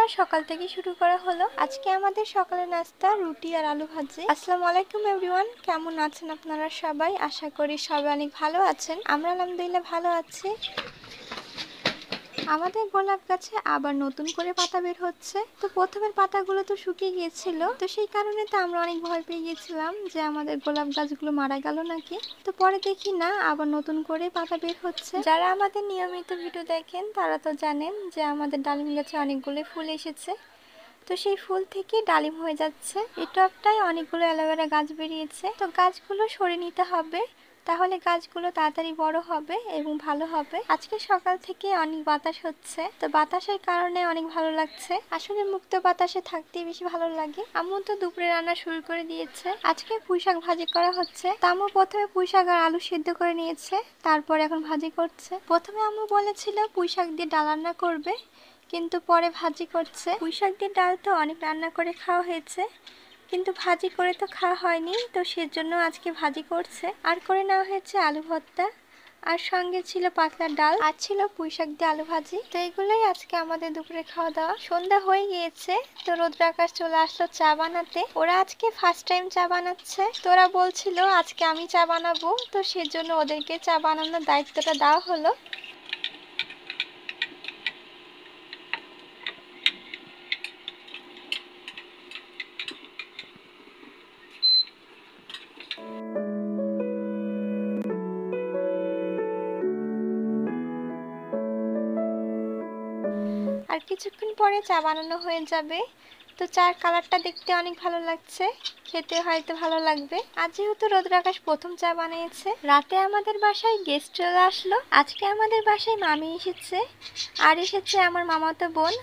আবার সকাল থেকে শুরু করা হলো। আজকে আমাদের সকালের নাস্তা রুটি আর আলু ভাজি। আসসালামু আলাইকুম এভরিওয়ান, কেমন আছেন আপনারা সবাই? আশা করি সবাই অনেক ভালো আছেন। আমরা আলহামদুলিল্লাহ ভালো আছি। আমাদের গোলাপ গাছে আবার নতুন করে পাতা বের হচ্ছে। তো প্রথমের পাতাগুলো তো শুকিয়ে গিয়েছিল, তো সেই কারণে তো আমরা অনেক ভয় পেয়ে গিয়েছিলাম যে আমাদের গোলাপ গাছগুলো মারা গেল নাকি। তো পরে দেখি না, আবার নতুন করে পাতা বের হচ্ছে। যারা আমাদের নিয়মিত ভিডিও দেখেন তারা তো জানেন যে আমাদের ডালিম গাছে অনেকগুলো ফুল এসেছে। তো সেই ফুল থেকে ডালিম হয়ে যাচ্ছে। এই টবটায় অনেকগুলো অ্যালোভেরা গাছ বেরিয়েছে, তো গাছগুলো সরিয়ে নিতে হবে, তাহলে গাছগুলো তাড়াতাড়ি বড় হবে এবং ভালো হবে। আজকে সকাল থেকে অনেক বাতাস হচ্ছে, তো বাতাসের কারণে অনেক ভালো লাগছে। আসলে মুক্ত বাতাসে থাকতে বেশি ভালো লাগে। আম্মু তো দুপুরে রান্না শুরু করে দিয়েছে। আজকে পুঁইশাক ভাজি করা হচ্ছে। তো আম্মু প্রথমে পুঁইশাক আর আলু সিদ্ধ করে নিয়েছে, তারপর এখন ভাজি করছে। প্রথমে আম্মু বলেছিল পুঁইশাক দিয়ে ডাল রান্না করবে, কিন্তু পরে ভাজি করছে। পুঁইশাক দিয়ে ডাল তো অনেক রান্না করে খাওয়া হয়েছে, কিন্তু ভাজি করে তো খাওয়া হয়নি, তো সেজন্য আজকে ভাজি করছে। আর করে নেওয়া হয়েছে আলু ভর্তা, আর সঙ্গে ছিল পাতলা ডাল, আর ছিল পুঁইশাক দিয়ে আলু ভাজি। তো এগুলোই আজকে আমাদের দুপুরে খাওয়া দাওয়া। সন্ধ্যা হয়ে গিয়েছে, তো রোদ্র আকাশ চলে আসলো চা বানাতে। ওরা আজকে ফার্স্ট টাইম চা বানাচ্ছে। তো ওরা বলছিল আজকে আমি চা বানাবো, তো সেজন্য ওদেরকে চা বানানোর দায়িত্বটা দেওয়া হলো। আর কিছুক্ষণ পরে চা বানানো হয়ে যাবে। তো চার কালারটা দেখতে অনেক ভালো লাগছে, খেতে হয়তো ভালো লাগবে। আজ যেহেতু রোদ্র আকাশ প্রথম চা বানিয়েছে, রাতে আমাদের বাসায় গেস্ট চলে আসলো। আজকে আমাদের বাসায় মামি এসেছে, আর এসেছে আমার মামাতো বোন।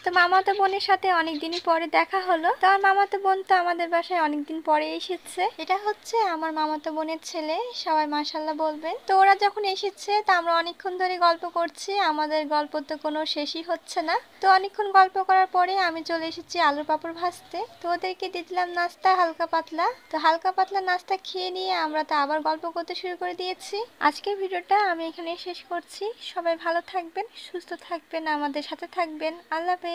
তো মামাতো বোনের সাথে অনেকদিনই পরে দেখা হলো। তো আমার মামাতো বোন তো আমাদের বাসায় অনেকদিন পরে এসেছে। এটা হচ্ছে আমার মামাতো বোনের ছেলে, সবাই মাশাআল্লাহ বলবেন। তো ওরা যখন এসেছে তা আমরা অনেকক্ষণ ধরে গল্প করছি, আমাদের গল্প তো কোনো শেষই হচ্ছে না। তো অনেকক্ষণ গল্প করার পরে আমি চলে এসেছি আলুর পাঁপড় ভাজতে। তো ওদেরকে দিয়ে দিলাম নাস্তা হালকা পাতলা। তো হালকা পাতলা নাস্তা খেয়ে নিয়ে আমরা তো আবার গল্প করতে শুরু করে দিয়েছি। আজকের ভিডিওটা আমি এখানে শেষ করছি। সবাই ভালো থাকবেন, সুস্থ থাকবেন, আমাদের সাথে থাকবেন। আল্লাহ হাফেজ।